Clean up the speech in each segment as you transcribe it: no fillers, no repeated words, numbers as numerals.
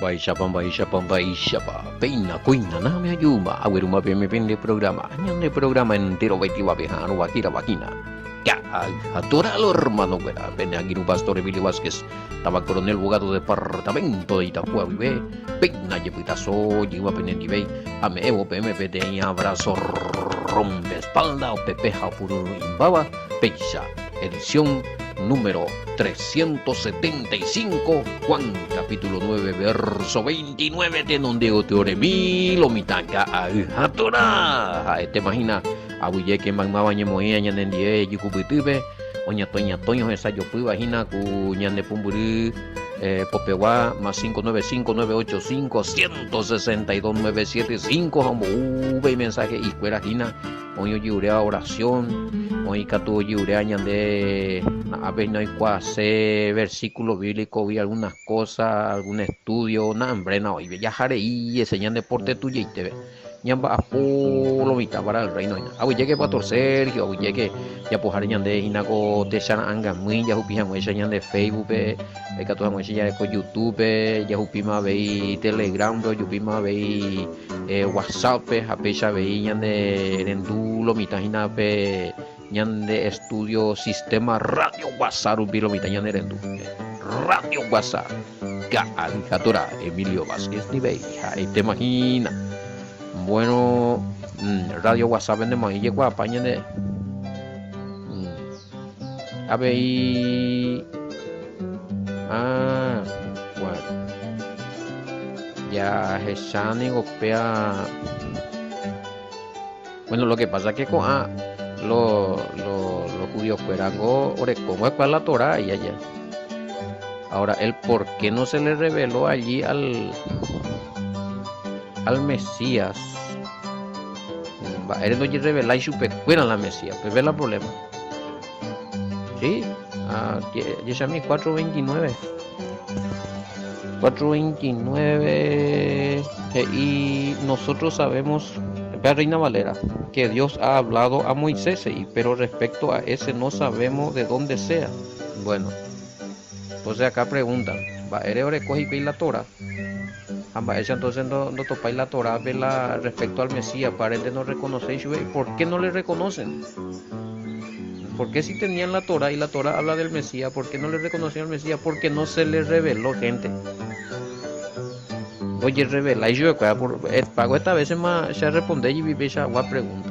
Baishapa, Peina, Quina, Name Ayuma, Awiruma Pende programa, Ñande programa entero Betiwa Bejano, Wakira Wakina. Ya, adoralo hermano, güera, ven aquí un pastor Emilio Vázquez, estaba coronel abogado de departamento de Itapúa, vive, Peina, Yepitazo, Yiwa Penendibey, Ameo, PMPD, abrazo, rompe espalda, o Pepeja, Puro Imbaba, Peisa, edición número 375, Juan capítulo 9, verso 29, tenondeo teoremí, lo mitanga ajatora. Te imagina, abuye que magma ñemoía ñanendie, yukubitibe, oña toño esa yo fui vagina cu ñande pumburi, Popewa más 595-985-162-975, como v mensaje y cuera gina, oño yurea oración. Hoy catu yurea ñande a ver no hay cuase versículo bíblico vi algunas cosas algún estudio na hambre na hoy ya jare y enseñan deporte tuyo y te ve ñamba apolo mitad para el reino a hoy llegue para Sergio hoy llegue ya pues jare ñande hinago te chan anga muy ya hupi hamo ese ñande Facebook catu hamo ese ya con YouTube ya hupi ma ve Telegram do hupi ma ve WhatsApp a pecha ve ñande rendulo mitad hina pe ñande estudio sistema radio WhatsApp ubilo mitañane rendu radio WhatsApp ga aljatora Emilio Vázquez ni veija te imagina bueno radio WhatsApp en de maíz llegó a paña de a ver bueno ya Heshani golpea bueno lo que pasa que con los judíos fuerango cómo es para la Torah y allá. Ahora, el por qué no se le reveló allí al Mesías. Él no revela y supe fuera la Mesías, pues ve el problema. Sí, Yeshami 4:29. 4:29 y nosotros sabemos, Reina Valera, que Dios ha hablado a Moisés, pero respecto a ese no sabemos de dónde sea. Bueno, entonces acá preguntan, ¿va eres recoge y la Torah? Entonces no topáis la Torah respecto al Mesías, parece no reconocéis. ¿Por qué no le reconocen? ¿Por qué si tenían la Torah y la Torah habla del Mesías, por qué no le reconocían al Mesías? Porque no se le reveló, gente. Oye, revela y yo pago esta vez más se responde y vive esa pregunta.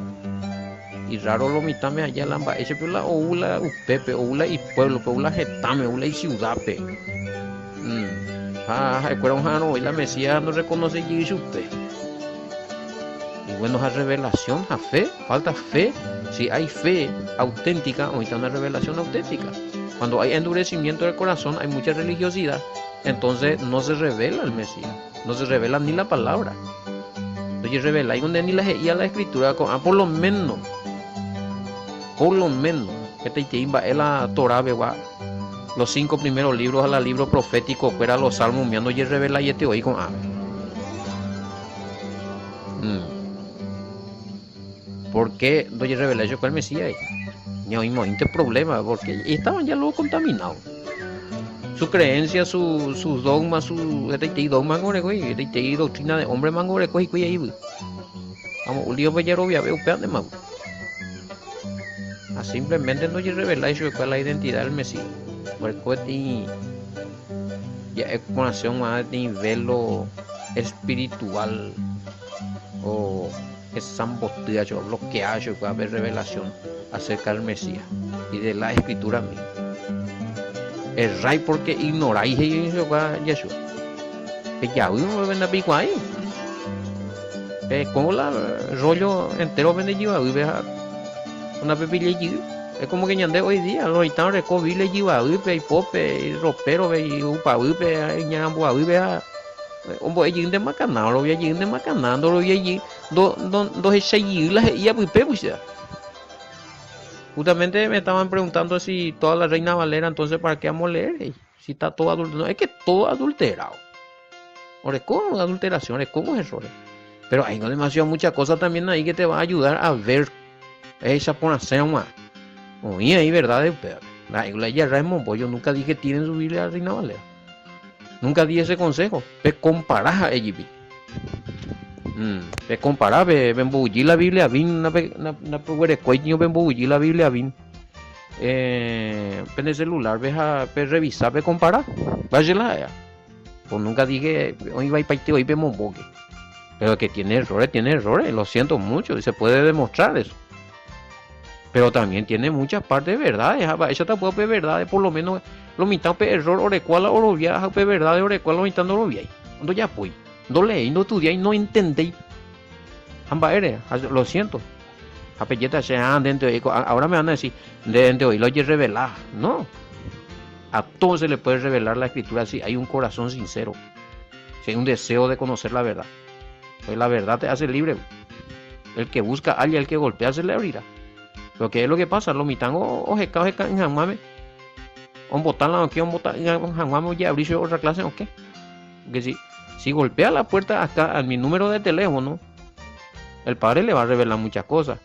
Y raro lo mitame allá lamba, ese la oula upepe, oula y pueblo, oula jetame, oula y ciudad pe. Recuerda un jano y la Mesías no reconoce y usted. Y bueno, a revelación, a fe, falta fe. Si hay fe auténtica, ahorita una revelación auténtica. Cuando hay endurecimiento del corazón, hay mucha religiosidad. Entonces no se revela el Mesías, no se revela ni la palabra. Entonces revela y donde ni la escritura, por lo menos, que te imba es la Torah, los 5 primeros libros a la libro profético, fuera los salmos, miando y revela y te oí con ¿Por qué no revela eso con el Mesías? No hay problema, porque estaban ya luego contaminados. Su creencia, sus dogmas, su dogma doctrina de hombre mango y ahí vamos un lío bellero veo de más. Simplemente no revela eso cuál es la identidad del Mesías. Porque ya es conexión a nivel espiritual o es sambotea yo lo que hay yo va a haber revelación acerca del Mesías y de la escritura misma. Es ray porque ignoráis Yeshua. Que ya uno ven a pico ahí. Como la rollo entero ven allí una pepilla allí. Es como que ñande hoy día los gitanos recobile allí y pope y ropero y upa y ñambo un allí de macanado lo vi allí de macanando lo vi allí dos allí las y apupe pues ya. Justamente me estaban preguntando si toda la Reina Valera, entonces ¿para qué vamos a leer? Si está todo adulterado. No, es que todo adulterado. Ahora, ¿cómo adulteraciones? ¿Cómo es errores? Pero hay demasiado muchas cosas también ahí que te va a ayudar a ver esa por hacer más. Oye, ahí verdad, la iglesia Raymond, yo nunca dije tienen su Biblia a Reina Valera. Nunca di ese consejo. Pe comparás a EGP. Pe comparás, pe bembullir la Biblia bin, na pe cueño bembullir la Biblia bin. En el celular, ves a pe revisar, pe comparar. Vaya la. Pues nunca dije, hoy va a ir hoy pe momboque. Pero que tiene errores, lo siento mucho, y se puede demostrar eso. Pero también tiene muchas partes de verdades, eso tampoco es verdad, por lo menos lo mitad de error, ore cual oro viaja, pe verdad, ore cual lo mitad no lo vi. No ya pues, no leí, no estudié, no entendí. Amba eres, lo siento. Apelleta se dentro ahora me van a decir, dentro hoy lo oye revelar, no. A todos se le puede revelar la escritura si hay un corazón sincero, si hay un deseo de conocer la verdad. Pues la verdad te hace libre. El que busca halla, el que golpea se le abrirá. Pero ¿qué es lo que pasa? Los mitangos o se en Janguame, o botan la que botan en Janguame ya abrirse otra clase o qué. Porque si golpea la puerta acá a mi número de teléfono, el padre le va a revelar muchas cosas.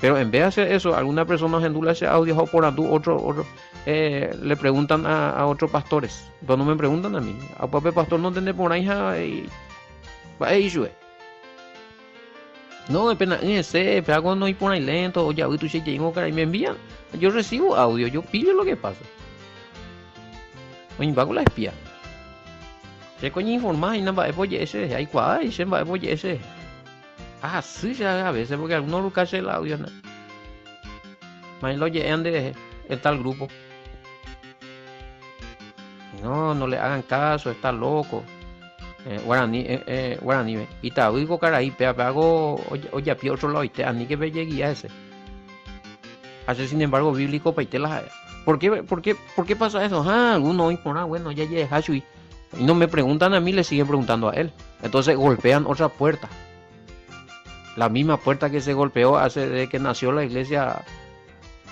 Pero en vez de hacer eso, alguna persona endula ese audio o por otro le preguntan a otros pastores. Pero no me preguntan a mí. A papá pastor no entiende por ahí y va a ir. No, apenas ese, pero no hay por ahí lento, o ya tú se llegó cara y me envían. Yo recibo audio, yo pido lo que pasa. Oye, va con la espía. Se coño informar y nada, oye ese, hay cuál, y se va, oye ese. Ah, sí, ya a veces, porque algunos lo caché el audio, ¿no? Más lo llegan de tal grupo. No le hagan caso, está loco. Guaraní, y te digo cara ahí, hago oye pio otro lado y te ani que ve guía ese. Hace sin embargo bíblico para la. ¿Por qué pasa eso? Alguno impone, bueno, ya llega y no me preguntan a mí, le siguen preguntando a él. Entonces golpean otra puerta. La misma puerta que se golpeó hace de que nació la iglesia,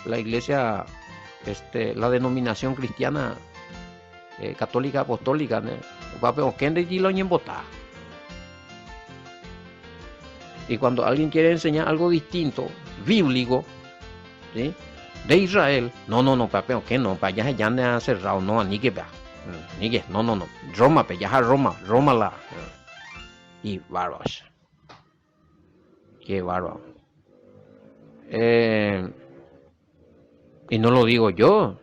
la denominación cristiana católica apostólica, ¿no? Y cuando alguien quiere enseñar algo distinto, bíblico, ¿sí? De Israel, no, papel, que no, para allá ya me ha cerrado, no, ni que no, Roma, para allá Roma la, y bárbaros, qué bárbaro. Y no lo digo yo,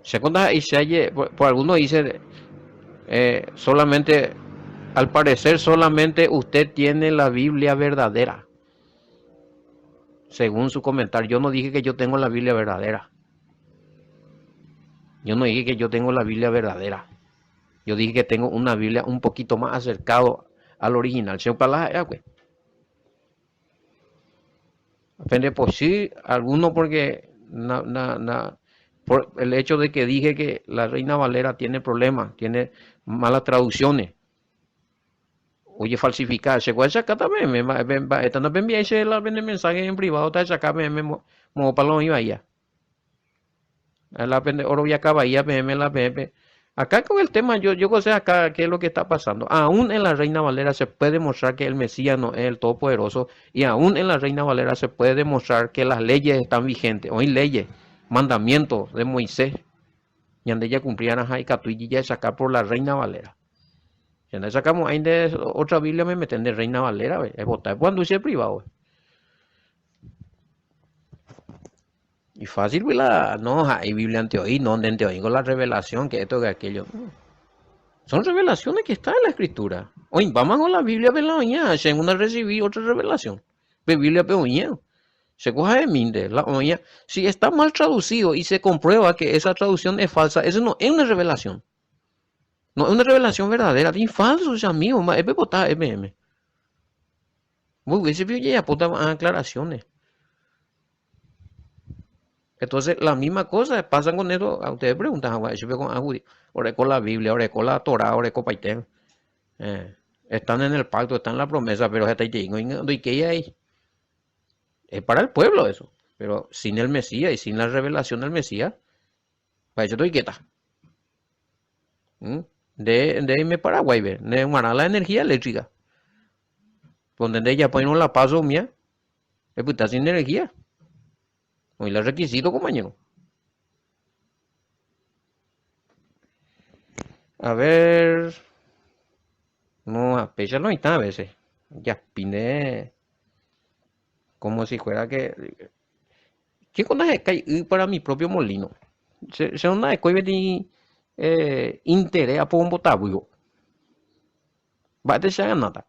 segunda Isaías, por algunos dice, solamente, al parecer solamente usted tiene la Biblia verdadera. Según su comentario, yo no dije que yo tengo la Biblia verdadera. Yo no dije que yo tengo la Biblia verdadera. Yo dije que tengo una Biblia un poquito más acercado al original. Depende por sí, alguno porque por el hecho de que dije que la Reina Valera tiene problemas, tiene malas traducciones. Oye, falsificar, se puede sacar también, esta no me envía el mensaje en privado, está sacarme, como paloma iba allá. La oro y acá bahía, la PP. Acá con el tema, yo sé acá qué es lo que está pasando. Aún en la Reina Valera se puede demostrar que el Mesías no es el Todopoderoso, y aún en la Reina Valera se puede demostrar que las leyes están vigentes. Hoy leyes, mandamientos de Moisés, y ande ya cumplieran ahí y ya sacar por la Reina Valera. Si ande sacamos ahí de otra Biblia, me meten de Reina Valera, es votar cuando hice privado. Y fácil, no, hay Biblia ante hoy, no, ante hoy con la revelación, que esto, que aquello. Son revelaciones que están en la escritura. Hoy vamos con la Biblia de la mañana, según una recibí otra revelación. De Biblia peoña. Se coja de minde, la mañana. Si está mal traducido y se comprueba que esa traducción es falsa, eso no es una revelación. No es una revelación verdadera, es falso, es amigo, es botar MM. Muy ese video ya apunta a aclaraciones. Entonces, la misma cosa pasa con eso. A ustedes preguntan, ahora con la Biblia, ahora con la Torah, ahora con Paitén. Están en el pacto, están en la promesa, pero ¿y qué hay? Es para el pueblo eso. Pero sin el Mesías y sin la revelación del Mesías, para eso estoy quieta. De irme Paraguay, de ganar la energía eléctrica. Donde ella pone la paso mía, es puta sin energía. Hoy los requisitos, compañero. A ver, no, a pecha no está a veces. Ya pine como si fuera que. ¿Qué cosa es que hay para mi propio molino? Se una de coibe de interés a por un botabuyo. Va a tener nada.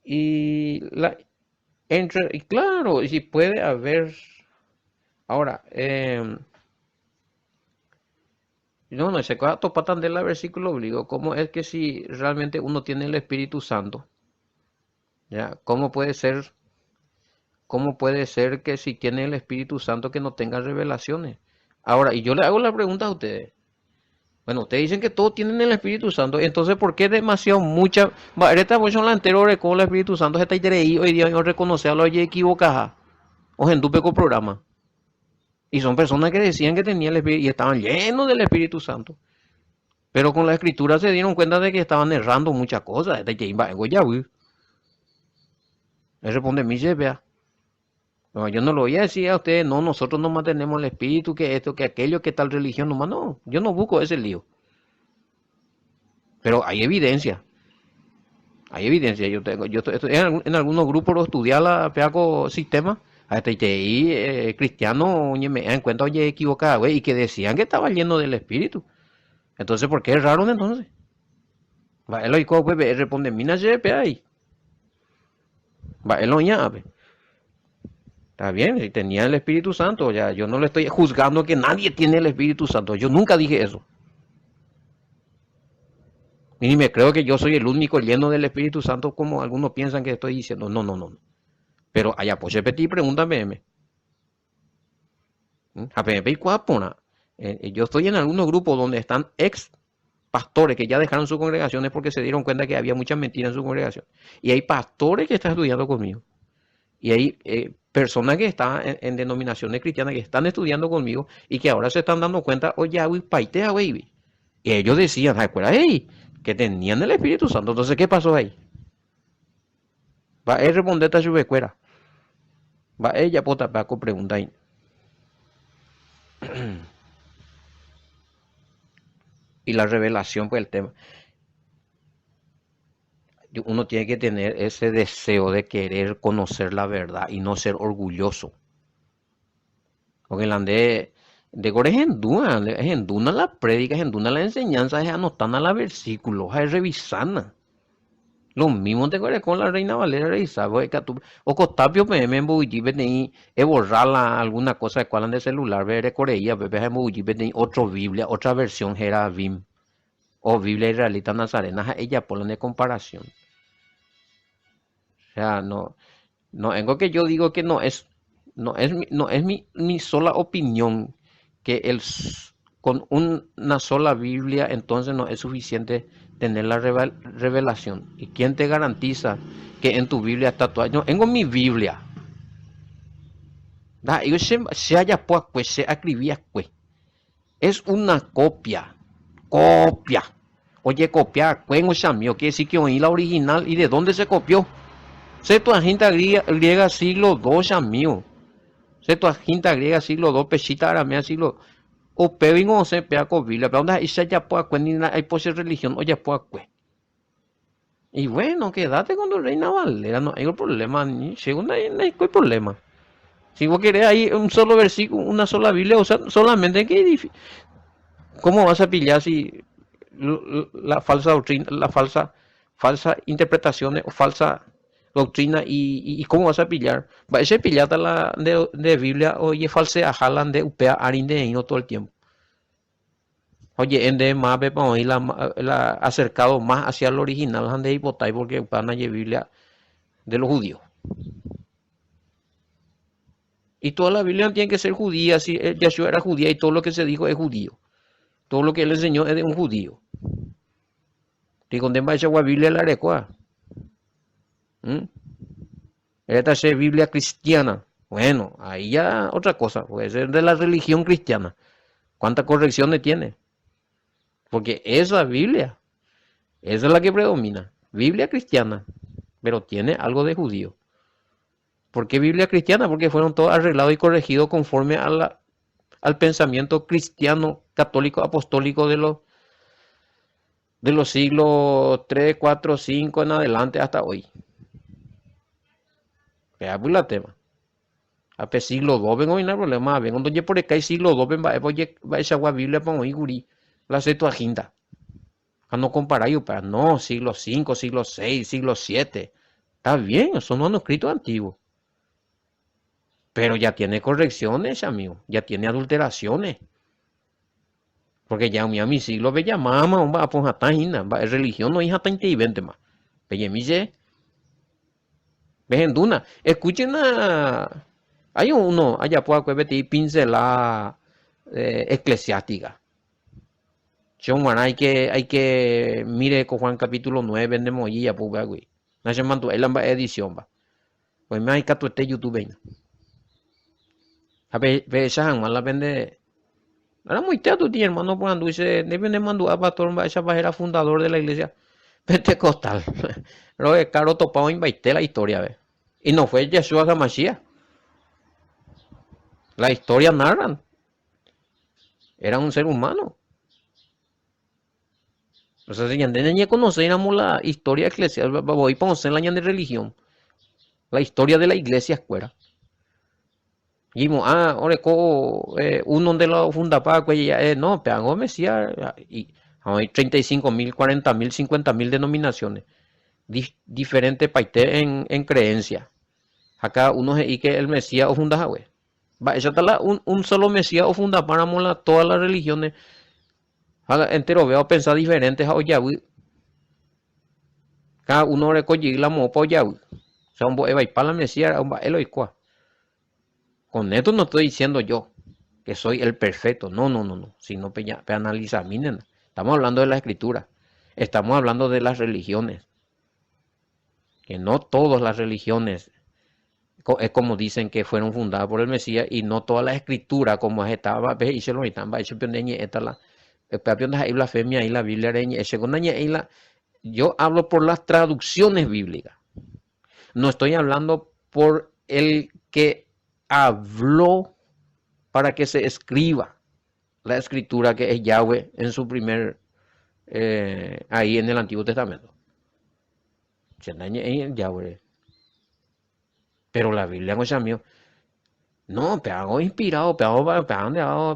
Y claro, y si puede haber. Ahora, no, se cosa topatan del versículo bíblico. ¿Cómo es que si realmente uno tiene el Espíritu Santo? ¿Ya? ¿Cómo puede ser que si tiene el Espíritu Santo que no tenga revelaciones? Ahora, y yo le hago la pregunta a ustedes. Bueno, ustedes dicen que todos tienen el Espíritu Santo, entonces ¿por qué demasiado mucha? Va, esta voz la entero con el Espíritu Santo se está ahí hoy día no reconoce a lo oye equivocada o en tu peco programa. Y son personas que decían que tenían el Espíritu y estaban llenos del Espíritu Santo. Pero con la escritura se dieron cuenta de que estaban errando muchas cosas. Él responde, mi vea. No, yo no lo voy a decir a ustedes, no, nosotros no mantenemos el espíritu, que esto, que aquello, que tal religión, nomás no, yo no busco ese lío. Pero hay evidencia, yo estoy en algunos grupos lo estudiar la peaco sistema, hasta ahí cristiano, oye, me dan cuenta, oye, equivocada, güey, y que decían que estaba lleno del espíritu. Entonces, ¿por qué es raro entonces? Va, él pues, responde, mina, ahí. Va, él no ya, está bien, si tenía el Espíritu Santo, ya yo no le estoy juzgando que nadie tiene el Espíritu Santo. Yo nunca dije eso. Y ni me creo que yo soy el único lleno del Espíritu Santo como algunos piensan que estoy diciendo. No, no, no. Pero allá pues repetí, pregúntame. A cuapona. Yo estoy en algunos grupos donde están ex pastores que ya dejaron sus congregaciones porque se dieron cuenta que había muchas mentiras en su congregación. Y hay pastores que están estudiando conmigo. Y hay personas que están en denominaciones cristianas que están estudiando conmigo y que ahora se están dando cuenta, oye, güey, paitea, baby. Y ellos decían, ¿se acuerdan? Hey, que tenían el Espíritu Santo. Entonces, ¿qué pasó ahí? Va a responder a su escuela. Va ella, pota, Paco, pregunta ahí. Y la revelación, pues el tema. Uno tiene que tener ese deseo de querer conocer la verdad y no ser orgulloso. Porque el de gore es en duna la prédica, es en duna la enseñanza, es anotando la versículos, es revisando. Lo mismo te gore con la Reina Valera revisar, o costapio PM en Buji vení, borrar alguna cosa de cual de celular, ver coreía, bebé en Buji vení, otra Biblia, otra versión era BIM, o Biblia Israelita Nazarena, ella ponen de comparación. O sea, no, no, algo que yo digo que no es mi sola opinión que con una sola Biblia entonces no es suficiente tener la revelación. ¿Y quién te garantiza que en tu Biblia está todo? No, tengo mi Biblia. Yo se haya pues se escribía pues. Es una copia. Copia. Oye, copiar, cuengo mío, quiere decir que oí la original y de dónde se copió. Septuaginta griega siglo II, amigo. Septuaginta griega siglo II, Pesita aramea siglo. O pevin se pea con Biblia, pero onda isa ya puede ni hay pose religión o ya puede. Y bueno, quédate con tu Reina Valera, no hay problema, ni segunda no hay problema. Si vos querés ahí un solo versículo, una sola Biblia, o sea, solamente que ¿cómo vas a pillar si la falsa doctrina, la falsa interpretaciones o falsa doctrina y cómo vas a pillar? Va a ser pillada la de Biblia, oye, falsea, jalan de upea, arinde y no todo el tiempo. Oye, en de más vamos a ir acercado más hacia el original de hipotai porque van a Biblia de los judíos. Y toda la Biblia tiene que ser judía, si Yeshua era judía y todo lo que se dijo es judío. Todo lo que él enseñó es de un judío. Y con demás esa Biblia la recua. Esta es Biblia cristiana. Bueno, ahí ya otra cosa, puede ser de la religión cristiana. ¿Cuántas correcciones tiene? Porque esa Biblia, esa es la que predomina. Biblia cristiana, pero tiene algo de judío. ¿Por qué Biblia cristiana? Porque fueron todos arreglados y corregidos conforme a al pensamiento cristiano, católico, apostólico de los siglos 3 4 5 en adelante hasta hoy. Vea pues la tema. A pe siglo 2 vengo y no hay problema. Vengo donde por acá hay siglo 2 ven va esa agua Biblia para hoy guri. La Septuaginta. A no comparar yo para no, siglo 5 siglo 6 siglo 7. Está bien, son manuscritos antiguos. Pero ya tiene correcciones, amigo. Ya tiene adulteraciones. Porque ya mi siglo ve llamama, va pues hasta hina, va religión no hija tan inteligente más. Pero mi se ven duna. Escuchen a hay uno allá por acá beti pincela eclesiástica. Hay que mire con Juan capítulo 9 de Moilla pues güey. No se mandó el edición va. Pues me hay que este YouTube. A ver, esa la vende. Era muy teatro, tío, hermano, por andu dice, deben mandar a pastor, esa era fundador de la iglesia pentecostal. Pero es caro topado invaité la historia, ¿ves? Y no fue Yeshua Hamashiach. La historia narran. Era un ser humano. O sea, si ya ni conocíamos la historia eclesial, voy a conocer la de religión. La historia de la iglesia escuela. Y ahora uno de los fundapacos, no, pero Mesías, y hay 35.000, 40.000, 50.000 denominaciones, diferentes países en creencia. Acá uno es que el Mesías o funda, güey. Va, esa está un solo Mesías o funda para todas las religiones. Entero veo pensar diferentes a Oyahui. Cada uno recoge la mopa Oyahui. O sea, un bo para la Mesías, un ba Eloicua. Con esto no estoy diciendo yo que soy el perfecto, no, sino pe analiza, miren, estamos hablando de la escritura, estamos hablando de las religiones, que no todas las religiones es como dicen que fueron fundadas por el Mesías y no toda la escritura como estaba, y se lo están, va, esta la blasfemia y la Biblia, yo hablo por las traducciones bíblicas, no estoy hablando por el que habló para que se escriba la escritura que es Yahweh en su primer, ahí en el Antiguo Testamento. Yahweh. Pero la Biblia no es mío. No, pero inspirado, pero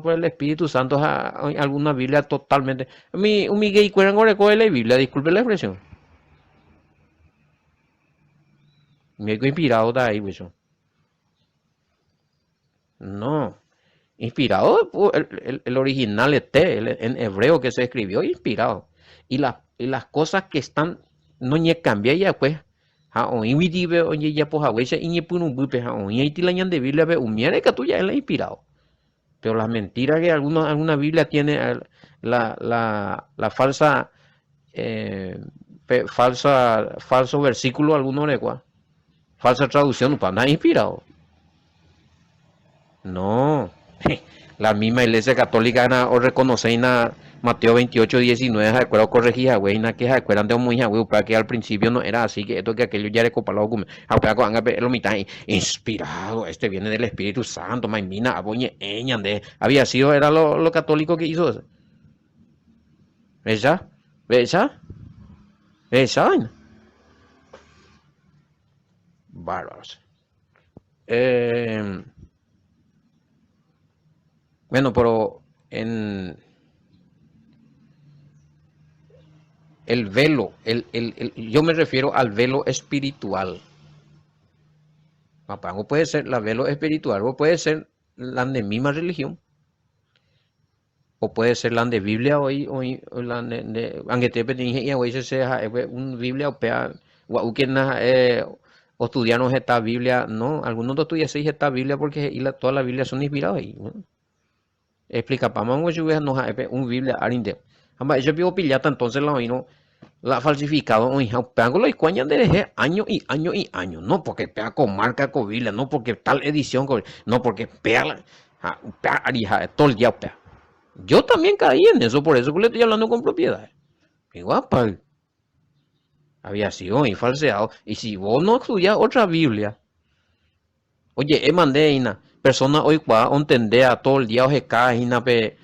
por el Espíritu Santo, alguna Biblia totalmente. Mi gay cueran con la Biblia, disculpe la expresión. Me he inspirado de ahí, pues. No, inspirado el original en hebreo que se escribió, inspirado. Y las cosas que están, no ni cambia ya pues. Hoy vive oye ya pues a y un bupe hoy y la de Biblia ve umiere que tú ya es inspirado. Pero las mentiras que alguna Biblia tiene la falsa falso versículo alguno de cuál. Falsa traducción para nada inspirado. No, la misma iglesia católica o reconoce Mateo 28, 19, de acuerdo corregida, güey, que se acuerdan de muy güey, para que al principio no era así, que esto que aquello ya era copalado, lo mitad inspirado, este viene del Espíritu Santo, maimina, aboñe, había sido, era lo católico que hizo eso. ¿Esa? Bárbaros. Bueno, pero en el velo, yo me refiero al velo espiritual. No puede ser la velo espiritual, o puede ser la de misma religión, o puede ser la de Biblia o la de aunque te pedí hoy se sea un Biblia o que o estudianos esta Biblia, no, algunos de estudian esta Biblia porque toda la Biblia son inspiradas ahí. ¿No? Explica para mango yo no un Biblia arinde. Amba yo vivo pillata entonces la falsificado hoy peango lo cuañan de año y año y año, no porque pea con marca con Biblia, no porque tal edición no porque pea arija todo el día pea. Yo también caí en eso, por eso que le estoy hablando con propiedad. Igual había sido y falseado y si vos no estudias otra Biblia Oye, mandé ina. Persona hoy cua ontendea todo el día oje ca ina pe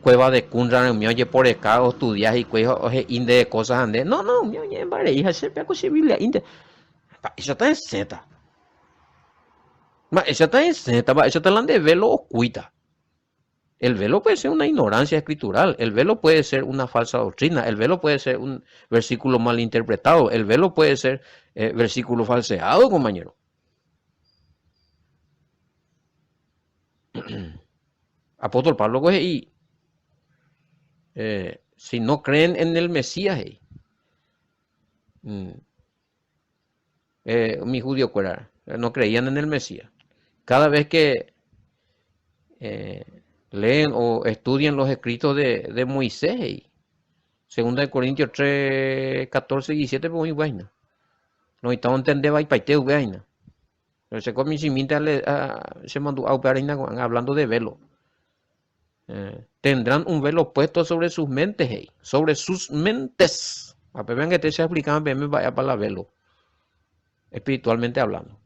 cueva de cunra mi oye por acá o estudias y cuejo oje inde de cosas ande. No, no, mi oye, vale, hija, se pe cosa biblia inde. Eso está en zeta. Ma, eso está en zeta, eso está hablando de velo oculta. El velo puede ser una ignorancia escritural, el velo puede ser una falsa doctrina, el velo puede ser un versículo mal interpretado, el velo puede ser versículo falseado, compañero. Apóstol Pablo coge y si no creen en el Mesías, mm, mi judío fuera, no creían en el Mesías. Cada vez que eh, leen o estudian los escritos de Moisés, segunda de Corintios 3, 14 y 17, pues muy vaina. No estamos entendiendo ahí paiteo vaina. Pero se come sin se mandó a operar hablando de velo. Tendrán un velo puesto sobre sus mentes, sobre sus mentes. A ver, vean que te se explicaban, me vaya para la velo, espiritualmente hablando.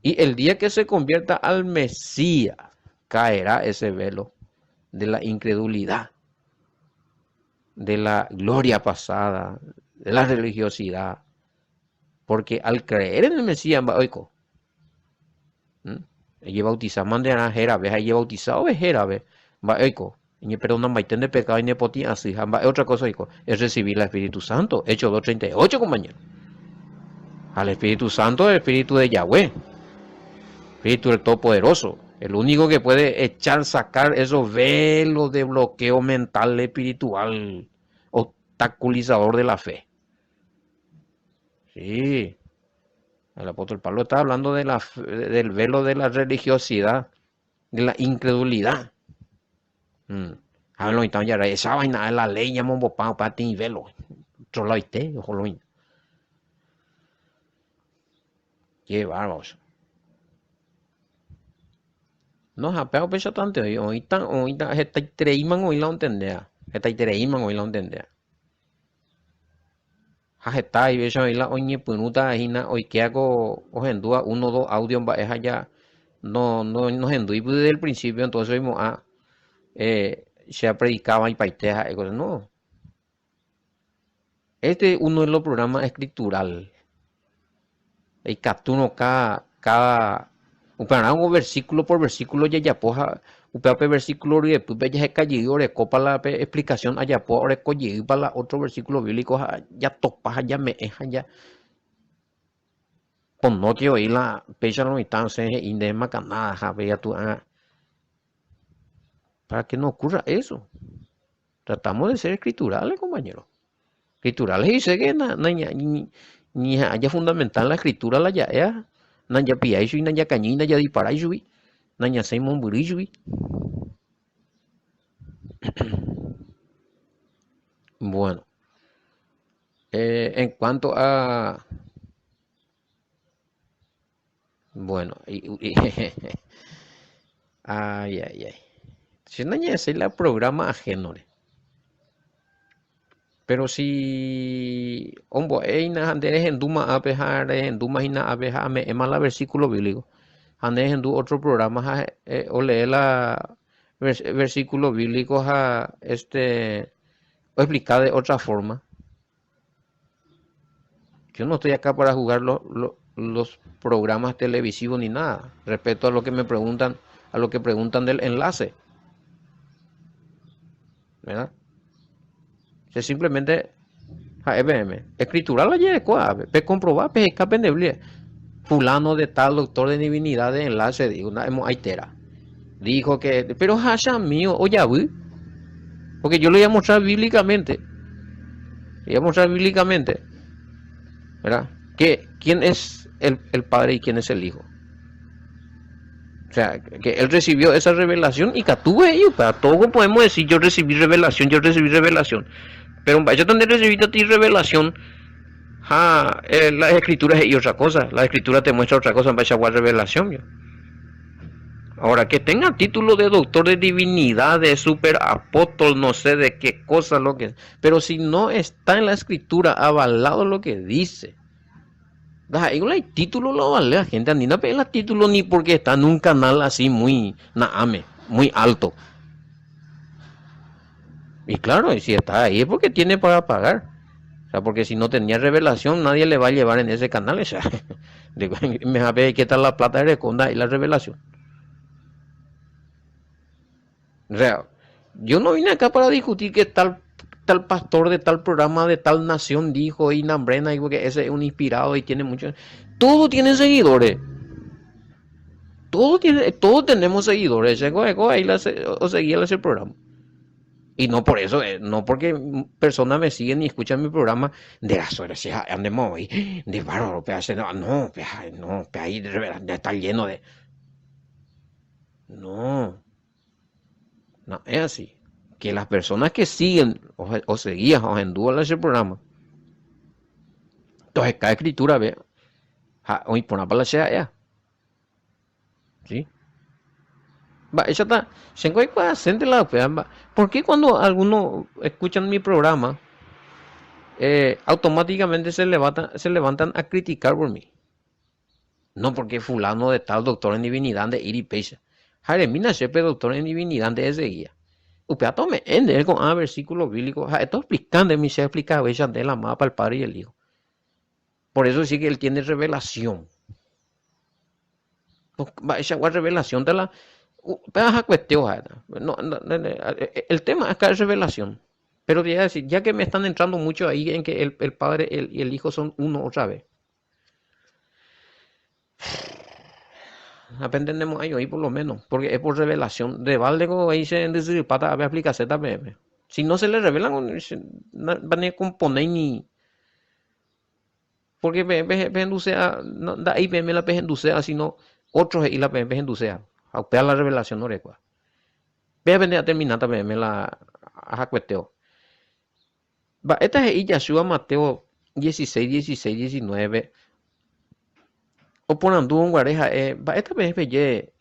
Y el día que se convierta al Mesías, caerá ese velo de la incredulidad, de la gloria pasada, de la religiosidad. Porque al creer en el Mesías, oico, ella bautiza mandera jerabe, ella bautizado es jerabe, oico, y perdona maiten de pecado y nepoti así, otra cosa, oico, es recibir el Espíritu Santo, Hechos 2:38, compañero. Al Espíritu Santo, el Espíritu de Yahweh, Espíritu del Todopoderoso, el único que puede sacar esos velos de bloqueo mental espiritual, obstaculizador de la fe. Sí, el apóstol Pablo está hablando del velo de la religiosidad, de la incredulidad. Hablo ya esa vaina de la ley ya mombo para ti velo. Otro lado ojo lo. Qué bárbaro. No, japeo pecho tanto hoy está treiman hoy la entendea. Está treiman hoy la entendea. Está y beso hoy la oñe punuta hina hoy que hago ojendúa 1 2 audio en baeja ya no hendui desde el principio entonces vimos se predicaba y paiteja no. Este es uno de los programas escritural. El captuno cada un versículo por versículo ya poja upeape versículo y después ya se cayó copa la explicación allá por colle para otro versículo bíblico ya topa ya me ya con no que oír la pecha no instancia indema canada ja vea tu para que no ocurra eso. Tratamos de ser escriturales, compañeros. Escriturales y sé que ni haya fundamental la escritura la ya nanya piaisu y nanya cañí nanya disparaisu nanya seimon burisui. Bueno, en cuanto a bueno ay si nanya es el programa ajeno. Pero si hombo eina andere enduma apejar enduma hina abeja me emala versículo bíblico. Ande endu otro programa o lee la versículo bíblico o explicar de otra forma. Yo no estoy acá para jugar los programas televisivos ni nada. Respecto a lo que me preguntan, a lo que preguntan del enlace. ¿Verdad? Es simplemente escritural la lleve pe comprobar pe escape fulano de tal doctor de divinidad de enlace digo una aitera dijo que pero hasha mío oye porque yo le voy a mostrar bíblicamente ¿verdad? Que quién es el padre y quién es el hijo. O sea, que él recibió esa revelación y que tuve ellos. Para todo podemos decir yo recibí revelación. Pero yo también recibí a ti revelación. Las escrituras y otra cosa. La escritura te muestra otra cosa en base a revelación. ¿Yo? Ahora, que tenga título de doctor de divinidad, de super apóstol, no sé de qué cosa lo que es. Pero si no está en la escritura avalado lo que dice, Da igual hay título lo vale la gente ni no pega título ni porque está en un canal así muy naame, muy alto. Y claro, y si está ahí es porque tiene para pagar. O sea, porque si no tenía revelación, nadie le va a llevar en ese canal. O sea, me va a ver qué tal la plata de Reconda y la revelación. O sea, yo no vine acá para discutir que tal pastor de tal programa de tal nación dijo y Nambrena dijo que ese es un inspirado y tiene muchos. Todos tienen seguidores. Todos tenemos seguidores. Ahí o seguía ese programa. Y no por eso, no porque personas me siguen y escuchan mi programa, de la suerte, si andemos hoy, de bárbaro, no, ahí de está lleno de. No, no, es así. Que las personas que siguen o seguían o en duda ese programa, entonces cada escritura ve, hoy por una palabra sea ya, ¿sí? Va, ella está, se encuentra gente la va. ¿Por qué cuando algunos escuchan mi programa, automáticamente se levantan a criticar por mí? No porque fulano de tal doctor en divinidad de Iri Peixa. Jeremina Shepe doctor en divinidad de ese guía. Upeato me ende con versículo bíblico. Esto explicando mi se explica ella de la mapa el padre y el hijo. Por eso sí que él tiene revelación. Esa revelación de la. El tema acá es revelación. Pero ya que me están entrando mucho ahí en que el padre y el hijo son uno otra vez. Aprendemos ahí por lo menos, porque es por revelación. De balde ahí se decir pata a aplicar ZPM. Si no se le revelan, van a componer ni. Porque penducea, no, da ahí PM la penducea, sino otros y la penducea. Aupea la revelación no recuerda. Ve a vender a terminar también la ajacueteo. Va, esta es Yahshua Mateo 16, 16, 19. O por andu un guareja, va, esta vez ye,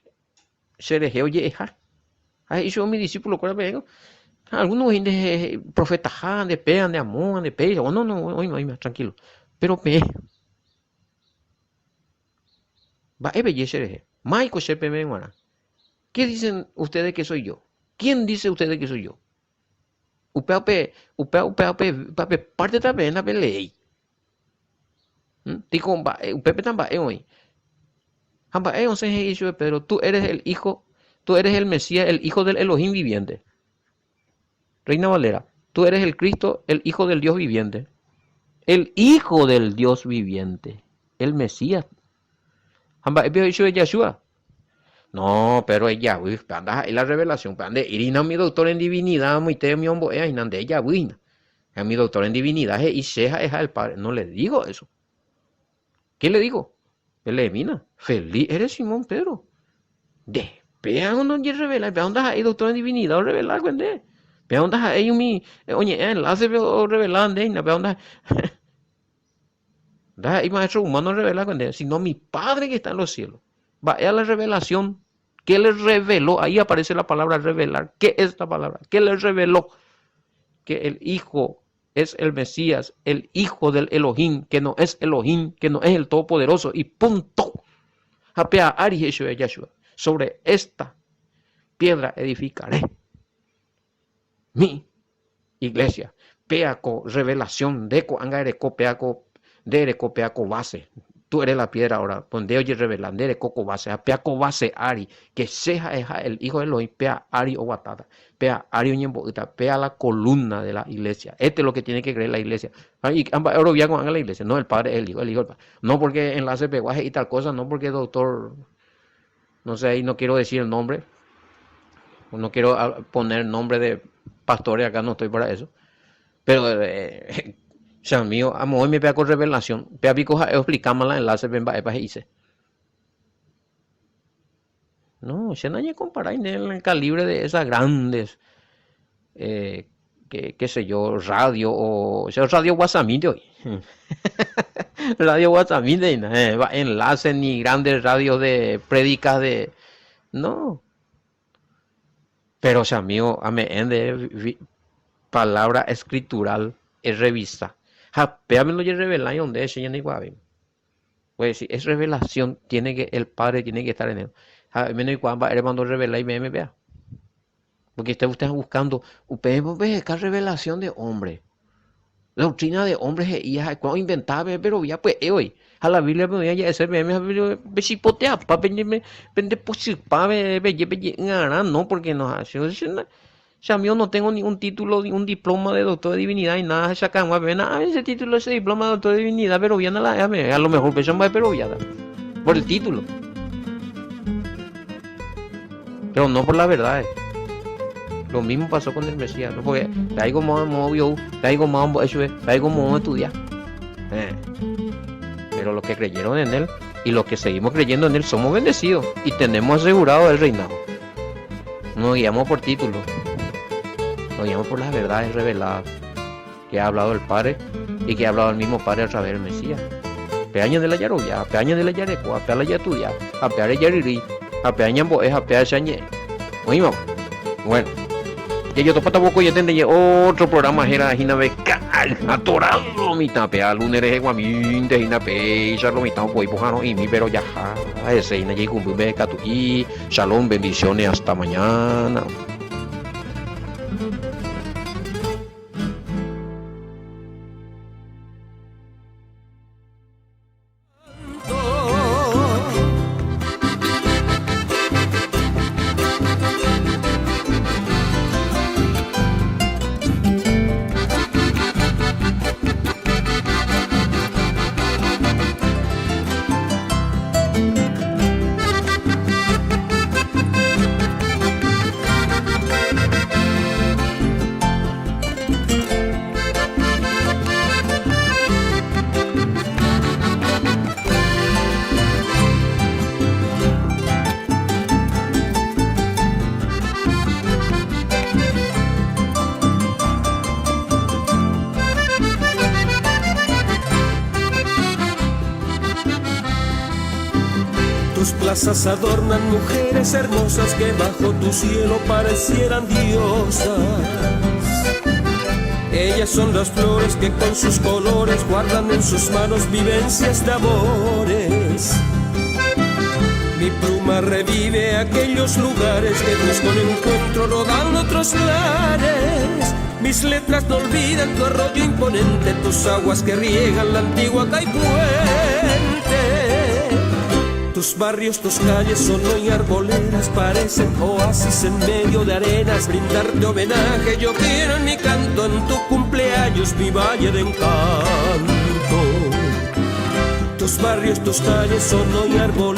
serejeo ye eja. Ahí yo mi discípulo, ¿cuál es? Algunos de profetas de pean, de amor, de pe. No, no, oye, tranquilo. Pero pe. Va, ye sereje. Maico sepe me guara. ¿Qué dicen ustedes que soy yo? ¿Quién dice ustedes que soy yo? Upe, parte también la ley. Dijo, upe tamba, hoy. Hamba, pero tú eres el hijo, tú eres el Mesías, el hijo del Elohim viviente. Reina Valera, tú eres el Cristo, el hijo del Dios viviente. El hijo del Dios viviente. El Mesías. Hamba, Yahshua. No, pero ella, anda ahí la revelación, anda, irina mi doctor en divinidad, muy te mi hombo, inande ella, es mi doctor en divinidad, y seja es el padre. No le digo eso. ¿Qué le digo? Mina, feliz eres Simón Pedro. De, vea dónde revela, vea dónde hay doctor en divinidad o revelar, cuende. Vea dónde hay mi, oye, enlace o revelar, vea dónde hay maestro humano revelar, cuende, sino mi padre que está en los cielos. Va a la revelación que le reveló, ahí aparece la palabra revelar. ¿Qué es la palabra? ¿Qué le reveló? Que el Hijo es el Mesías, el Hijo del Elohim, que no es Elohim, que no es el Todopoderoso, y punto. Sobre esta piedra edificaré mi iglesia. Peaco, revelación, deco, angareco, peaco, dereco, peaco, base. Tú eres la piedra ahora, donde oye revelandere coco base, peaco base ari, que sea el hijo de Elohim, pea ari o guatada, pea ari oñemboita, pea la columna de la iglesia. Este es lo que tiene que creer la iglesia. Y ahora voy a con la iglesia, no el padre, el hijo, el padre. No porque enlace peguaje y tal cosa, no porque doctor, no sé, ahí no quiero decir el nombre, no quiero poner nombre de pastores, acá no estoy para eso. Pero sea mío, a hoy me pega con revelación. Pea pico explicamos la enlace ven va epa hice. No, se no hay que comparar en el calibre de esas grandes, qué sé yo, radio o sea, radio WhatsApp de hoy. Radio WhatsApp de enlace ni grandes radios de prédicas de no. Pero o sea, mío, a me de palabra escritural es revista. Japea me lo revelar donde es ya ni guabe. Pues si es revelación, el padre tiene que estar en él. Menos y cuando eres cuando revela y me vea. Porque usted está buscando, ve, qué revelación de hombre. La doctrina de hombres y hijas, cuando inventaba, pero ya pues, hoy. A la Biblia me voy a hacer, me chipotea, pa, vende posipá, no, porque no hace. Ya mío no tengo ningún título, ni un diploma de doctor de divinidad y nada, sacamos ese título, ese diploma de doctor de divinidad, pero ya no la, a lo mejor pensamos, pero ya, por el título. Pero no por la verdad. Lo mismo pasó con el Mesías, ¿no? Porque ahí como vio, ahí como eso es, ahí como estudiar. Pero los que creyeron en él y los que seguimos creyendo en él somos bendecidos y tenemos asegurado el reinado. No guiamos por título, nos guiamos por las verdades reveladas que ha hablado el Padre y que ha hablado el mismo Padre a través del Mesías. Peaña de la Yarovia, peaña de la Yarecua, peaña de la Yatudia, peaña de Yariri, peaña Boe, peaña de Chañé. Oímos. Bueno. Y yo topa tampoco ya tendré otro programa era Gina Becal, atorado mi tapea, lunes de guaminte, Gina Pecha, lo mitad voy pujano y mi pero ya ese Gina y cumple beca tu y shalom, bendiciones, hasta mañana. Tus plazas adornan mujeres hermosas que bajo tu cielo parecieran diosas. Ellas son las flores que con sus colores guardan en sus manos vivencias de amores. Mi pluma revive aquellos lugares que busco un encuentro rodando otros lares. Mis letras no olvidan tu arroyo imponente, tus aguas que riegan la antigua Caipuente. Tus barrios, tus calles son hoy arboledas, parecen oasis en medio de arenas. Brindarte homenaje yo quiero en mi canto, en tu cumpleaños mi valle de encanto. Tus barrios, tus calles son hoy arboledas.